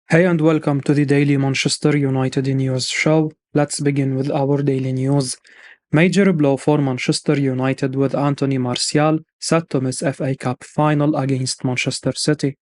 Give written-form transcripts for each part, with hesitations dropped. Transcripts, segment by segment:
Hey and welcome to the daily Manchester United news show. Let's begin with our daily news. Major blow for Manchester United with Antony Martial set to miss FA Cup final against Manchester City.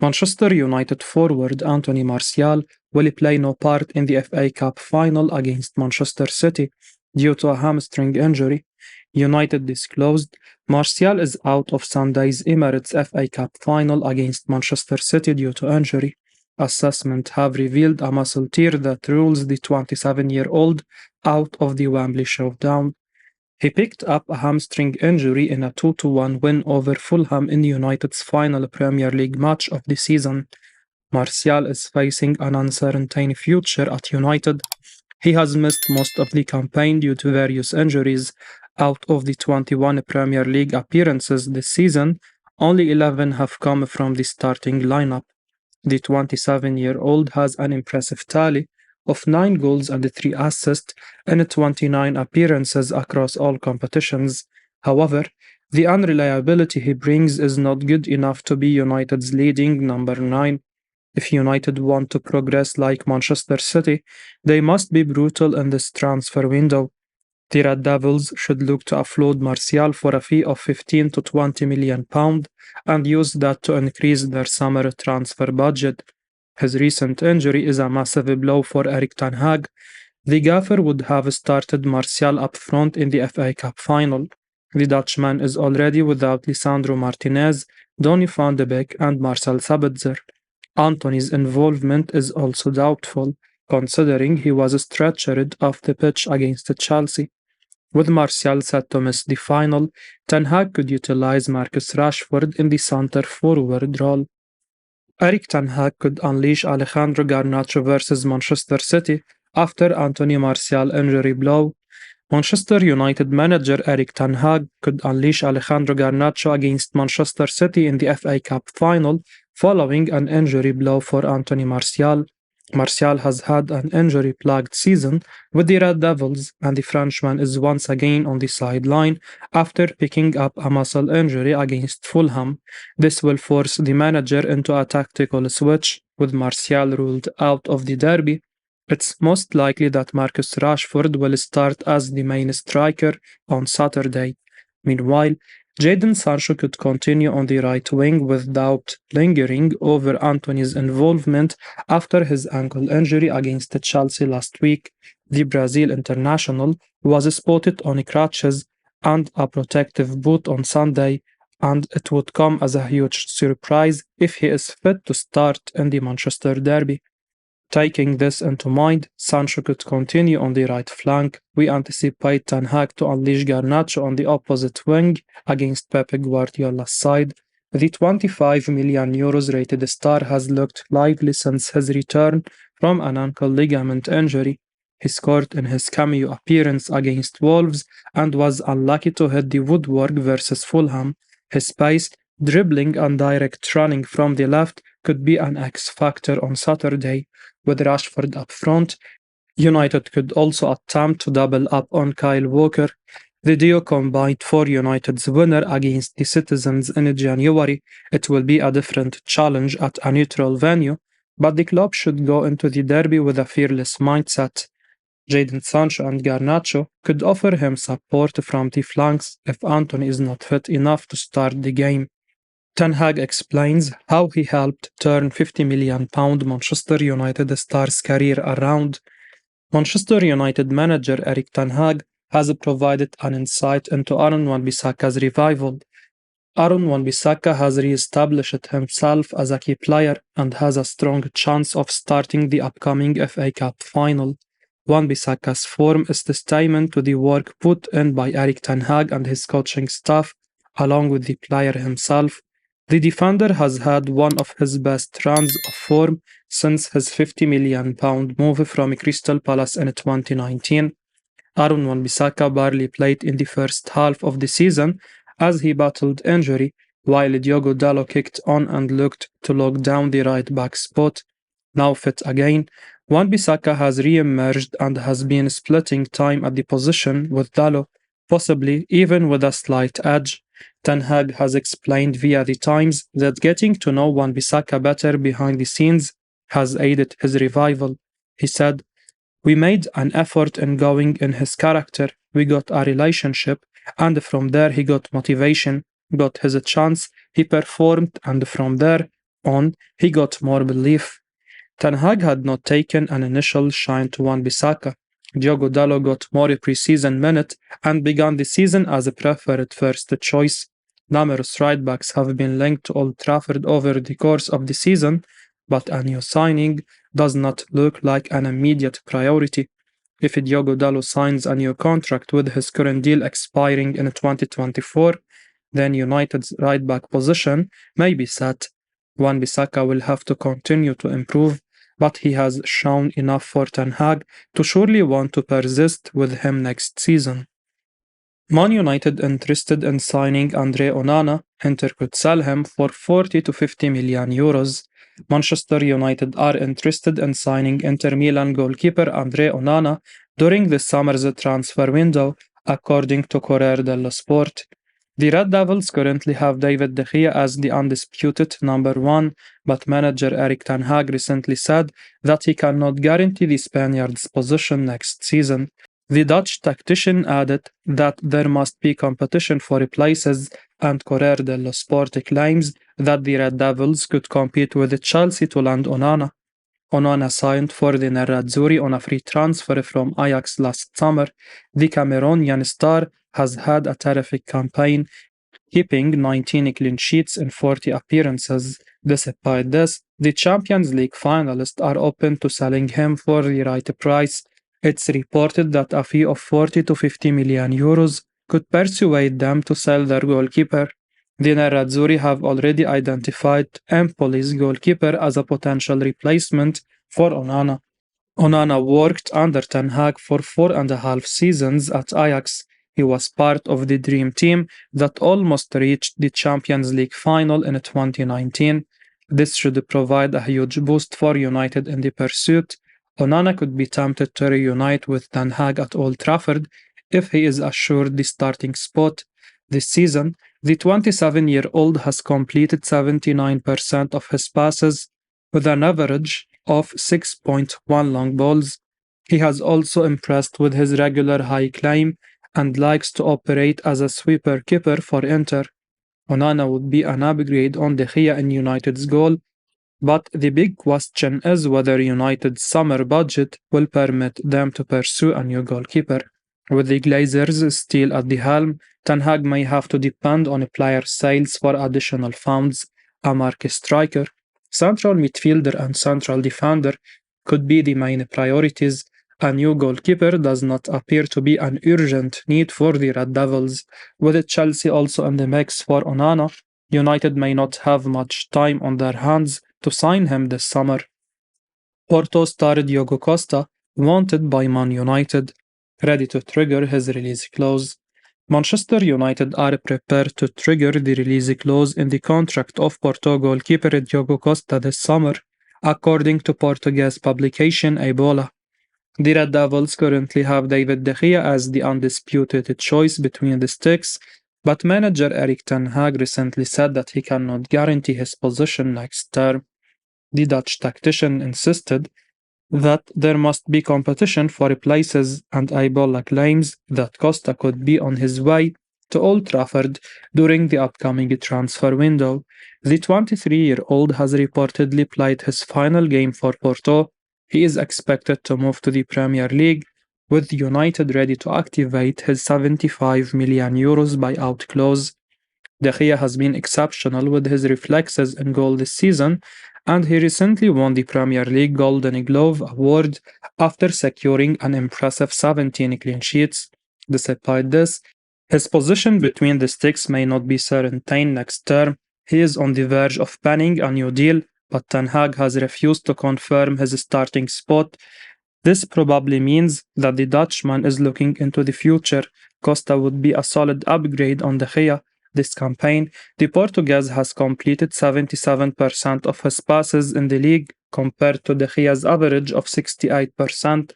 Manchester United forward Antony Martial will play no part in the FA Cup final against Manchester City due to a hamstring injury. United disclosed Martial is out of Sunday's Emirates FA Cup final against Manchester City due to injury. Assessment have revealed a muscle tear that rules the 27-year-old out of the Wembley showdown. He picked up a hamstring injury in a 2-1 win over Fulham in United's final Premier League match of the season. Martial is facing an uncertain future at United. He has missed most of the campaign due to various injuries. Out of the 21 Premier League appearances this season, only 11 have come from the starting lineup. The 27-year-old has an impressive tally of 9 goals and 3 assists in 29 appearances across all competitions. However, the unreliability he brings is not good enough to be United's leading number 9. If United want to progress like Manchester City, they must be brutal in this transfer window. The Red Devils should look to offload Martial for a fee of 15 to 20 million pound and use that to increase their summer transfer budget. His recent injury is a massive blow for Erik Tanhaag. The gaffer would have started Martial up front in the FA Cup final. The Dutchman is already without Lisandro Martinez, Donny van de Beek and Marcel Sabitzer. Antony's involvement is also doubtful, considering he was stretchered off the pitch against Chelsea. With Martial set to miss the final, Tanhaag could utilize Marcus Rashford in the centre forward role. Erik Tanhaag could unleash Alejandro Garnacho versus Manchester City after Antony Martial injury blow. Manchester United manager Erik Tanhaag could unleash Alejandro Garnacho against Manchester City in the FA Cup final following an injury blow for Antony Martial. Martial has had an injury-plagued season with the Red Devils, and the Frenchman is once again on the sideline after picking up a muscle injury against Fulham. This will force the manager into a tactical switch, with Martial ruled out of the derby. It's most likely that Marcus Rashford will start as the main striker on Saturday. Meanwhile, Jadon Sancho could continue on the right wing with doubt lingering over Antony's involvement after his ankle injury against Chelsea last week. The Brazil international was spotted on crutches and a protective boot on Sunday, and it would come as a huge surprise if he is fit to start in the Manchester derby. Taking this into mind, Sancho could continue on the right flank. We anticipate Tanhaag to unleash Garnacho on the opposite wing against Pep Guardiola's side. The 25 million euros rated star has looked lively since his return from an ankle ligament injury. He scored in his cameo appearance against Wolves and was unlucky to hit the woodwork versus Fulham. His pace, dribbling and direct running from the left could be an X factor on Saturday. With Rashford up front, United could also attempt to double up on Kyle Walker. The duo combined for United's winner against the Citizens in January. It will be a different challenge at a neutral venue, but the club should go into the derby with a fearless mindset. Jadon Sancho and Garnacho could offer him support from the flanks if Antony is not fit enough to start the game. Tanhaag explains how he helped turn £50 million Manchester United star's career around. Manchester United manager Erik Tanhaag has provided an insight into Aaron Wan-Bissaka's revival. Aaron Wan-Bissaka has re-established himself as a key player and has a strong chance of starting the upcoming FA Cup final. Wan-Bissaka's form is testament to the work put in by Erik Tanhaag and his coaching staff, along with the player himself. The defender has had one of his best runs of form since his £50 million move from Crystal Palace in 2019. Aaron Wan-Bissaka barely played in the first half of the season as he battled injury, while Diogo Dalot kicked on and looked to lock down the right-back spot. Now fit again, Wan-Bissaka has re-emerged and has been splitting time at the position with Dalot, possibly even with a slight edge. Tanhaag has explained via The Times that getting to know Wan-Bissaka better behind the scenes has aided his revival. He said, "We made an effort in going in his character. We got a relationship, and from there he got motivation, got his chance, he performed, and from there on he got more belief." Tanhaag had not taken an initial shine to Wan-Bissaka. Diogo Dalot got more preseason minutes and began the season as a preferred first choice. Numerous right-backs have been linked to Old Trafford over the course of the season, but a new signing does not look like an immediate priority. If Diogo Dalot signs a new contract with his current deal expiring in 2024, then United's right-back position may be set. Wan-Bissaka will have to continue to improve, but he has shown enough for Tanhaag to surely want to persist with him next season. Man United interested in signing Andre Onana. Inter could sell him for 40 to 50 million euros. Manchester United are interested in signing Inter Milan goalkeeper Andre Onana during the summer's transfer window, according to Corriere dello Sport. The Red Devils currently have David De Gea as the undisputed number one, but manager Erik Tanhaag recently said that he cannot guarantee the Spaniard's position next season. The Dutch tactician added that there must be competition for places, and Corriere dello Sport claims that the Red Devils could compete with Chelsea to land Onana. Onana signed for the Nerazzurri on a free transfer from Ajax last summer. The Cameroonian star has had a terrific campaign, keeping 19 clean sheets in 40 appearances. Despite this, the Champions League finalists are open to selling him for the right price. It's reported that a fee of 40 to 50 million euros could persuade them to sell their goalkeeper. The Nerazzurri have already identified Empoli's goalkeeper as a potential replacement for Onana. Onana worked under Tanhaag for 4.5 seasons at Ajax. He was part of the dream team that almost reached the Champions League final in 2019. This should provide a huge boost for United in the pursuit. Onana could be tempted to reunite with Tanhaag at Old Trafford if he is assured the starting spot. This season, the 27-year-old has completed 79% of his passes with an average of 6.1 long balls. He has also impressed with his regular high climb and likes to operate as a sweeper keeper for Inter. Onana would be an upgrade on De Gea in United's goal, but the big question is whether United's summer budget will permit them to pursue a new goalkeeper. With the Glazers still at the helm, Tanhaag may have to depend on player sales for additional funds. A marquee striker, central midfielder and central defender could be the main priorities. A new goalkeeper does not appear to be an urgent need for the Red Devils. With Chelsea also in the mix for Onana, United may not have much time on their hands to sign him this summer. Porto star Joao Costa wanted by Man United, ready to trigger his release clause. Manchester United are prepared to trigger the release clause in the contract of Porto goalkeeper Joao Costa this summer, according to Portuguese publication Ebola. The Red Devils currently have David De Gea as the undisputed choice between the sticks, but manager Erik Tanhaag recently said that he cannot guarantee his position next term. The Dutch tactician insisted that there must be competition for places, and Ebola claims that Costa could be on his way to Old Trafford during the upcoming transfer window. The 23-year-old has reportedly played his final game for Porto. He is expected to move to the Premier League, with United ready to activate his 75 million euros buyout clause. De Gea has been exceptional with his reflexes in goal this season, and he recently won the Premier League Golden Glove award after securing an impressive 17 clean sheets. Despite this, his position between the sticks may not be certain next term. He is on the verge of penning a new deal, but Tanhaag has refused to confirm his starting spot. This probably means that the Dutchman is looking into the future. Costa would be a solid upgrade on De Gea. This campaign, the Portuguese has completed 77% of his passes in the league compared to De Gea's average of 68%.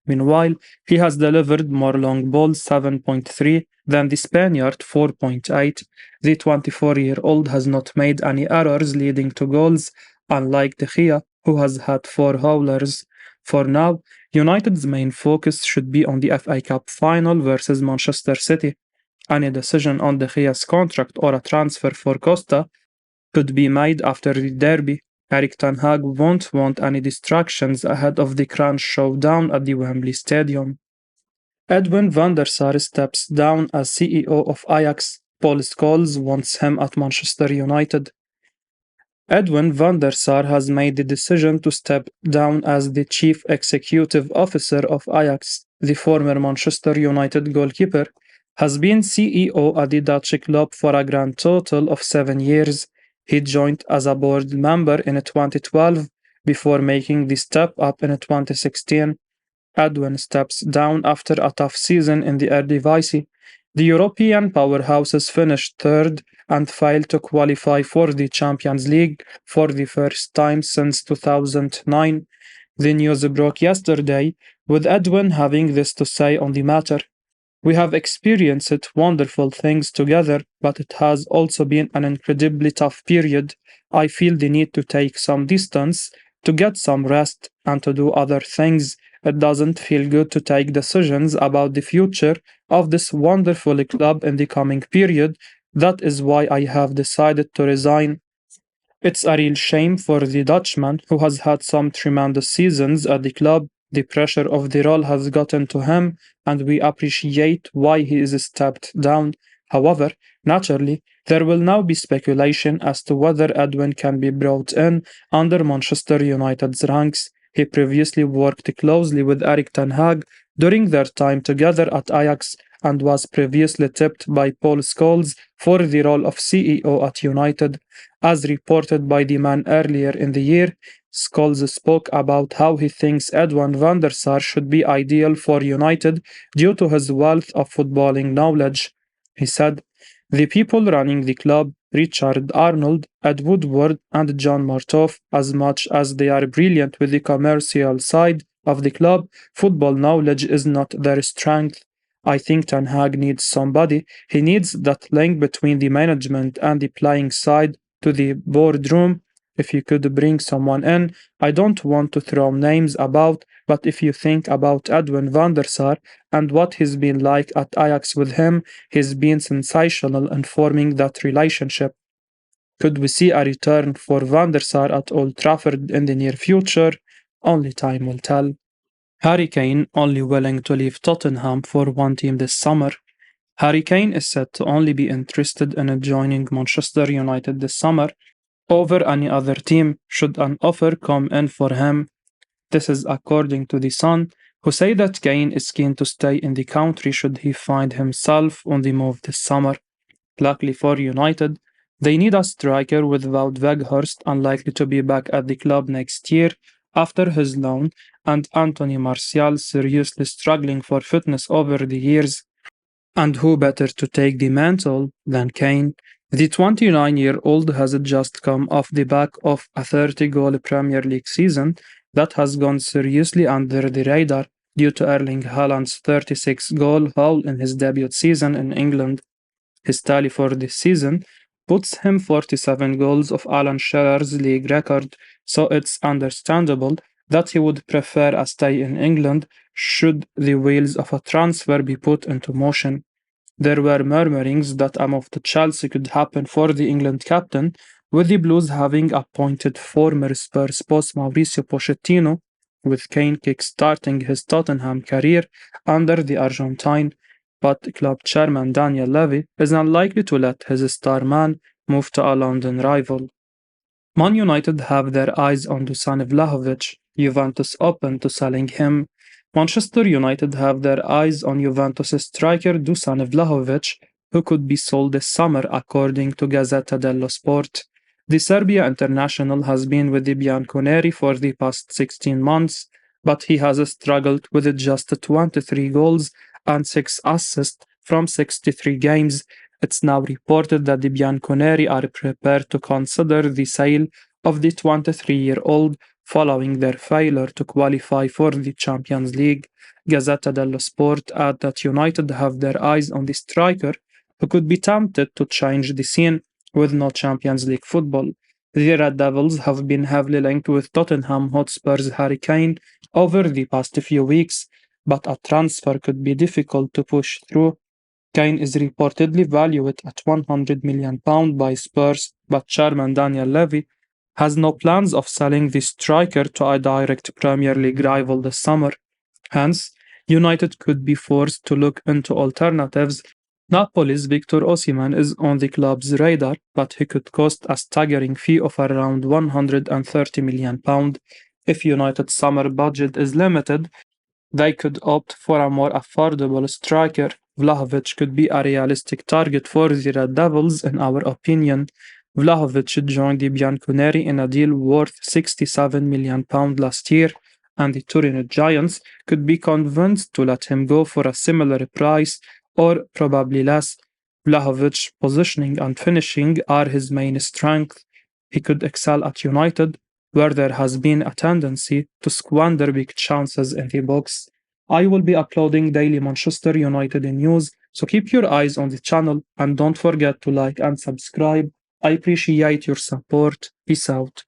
Meanwhile, he has delivered more long balls 7.3 than the Spaniard 4.8. The 24-year-old has not made any errors leading to goals, unlike De Gea, who has had four howlers. For now, United's main focus should be on the FA Cup final versus Manchester City. Any decision on De Gea's contract or a transfer for Costa could be made after the derby. Erik Tanhaag won't want any distractions ahead of the crunch showdown at the Wembley Stadium. Edwin van der Sar steps down as CEO of Ajax. Paul Scholes wants him at Manchester United. Edwin van der Sar has made the decision to step down as the chief executive officer of Ajax. The former Manchester United goalkeeper has been CEO at the Dutch club for a grand total of 7 years. He joined as a board member in 2012 before making the step up in 2016. Edwin steps down after a tough season in the Eredivisie. The European powerhouses finished third and failed to qualify for the Champions League for the first time since 2009. The news broke yesterday, with Edwin having this to say on the matter. We have experienced wonderful things together, but it has also been an incredibly tough period. I feel the need to take some distance, to get some rest, and to do other things. It doesn't feel good to take decisions about the future of this wonderful club in the coming period. That is why I have decided to resign. It's a real shame for the Dutchman, who has had some tremendous seasons at the club. The pressure of the role has gotten to him, and we appreciate why he is stepped down. However, naturally, there will now be speculation as to whether Edwin can be brought in under Manchester United's ranks. He previously worked closely with Erik Tanhaag during their time together at Ajax and was previously tipped by Paul Scholes for the role of CEO at United. As reported by the Man earlier in the year, Scholes spoke about how he thinks Edwin van der Sar should be ideal for United due to his wealth of footballing knowledge. He said, "The people running the club, Richard Arnold, Ed Woodward, and John Martov, as much as they are brilliant with the commercial side of the club, football knowledge is not their strength. I think Ten Hag needs somebody. He needs that link between the management and the playing side to the boardroom. If you could bring someone in, I don't want to throw names about, but if you think about Edwin van der Sar and what he's been like at Ajax with him, he's been sensational in forming that relationship. Could we see a return for van der Sar at Old Trafford in the near future? Only time will tell." Harry Kane only willing to leave Tottenham for one team this summer. Harry Kane is said to only be interested in joining Manchester United this summer over any other team should an offer come in for him. This is according to The Sun, who say that Kane is keen to stay in the country should he find himself on the move this summer. Luckily for United, they need a striker with Wout Weghorst unlikely to be back at the club next year after his loan, and Antony Martial seriously struggling for fitness over the years. And who better to take the mantle than Kane? The 29-year-old has just come off the back of a 30-goal Premier League season that has gone seriously under the radar due to Erling Haaland's 36-goal haul in his debut season in England. His tally for this season puts him 47 goals of Alan Shearer's league record, so it's understandable that he would prefer a stay in England should the wheels of a transfer be put into motion. There were murmurings that a move to Chelsea could happen for the England captain, with the Blues having appointed former Spurs boss Mauricio Pochettino, with Kane kick-starting his Tottenham career under the Argentine. But club chairman Daniel Levy is unlikely to let his star man move to a London rival. Man United have their eyes on Son of Lazovic, Juventus open to selling him. Manchester United have their eyes on Juventus striker Dusan Vlahovic, who could be sold this summer according to Gazzetta dello Sport. The Serbia international has been with the Bianconeri for the past 16 months, but he has struggled with just 23 goals and 6 assists from 63 games. It's now reported that the Bianconeri are prepared to consider the sale of the 23-year-old following their failure to qualify for the Champions League. Gazzetta dello Sport add that United have their eyes on the striker who could be tempted to change the scene with no Champions League football. The Red Devils have been heavily linked with Tottenham Hotspur's Harry Kane over the past few weeks, but a transfer could be difficult to push through. Kane is reportedly valued at £100 million by Spurs, but chairman Daniel Levy has no plans of selling the striker to a direct Premier League rival this summer. Hence, United could be forced to look into alternatives. Napoli's Victor Osimhen is on the club's radar, but he could cost a staggering fee of around £130 million. If United's summer budget is limited, they could opt for a more affordable striker. Vlahovic could be a realistic target for the Red Devils, in our opinion. Vlahovic joined the Bianconeri in a deal worth £67 million last year, and the Torino Giants could be convinced to let him go for a similar price or probably less. Vlahovic's positioning and finishing are his main strength. He could excel at United, where there has been a tendency to squander big chances in the box. I will be uploading daily Manchester United news, so keep your eyes on the channel and don't forget to like and subscribe. I appreciate your support. Peace out.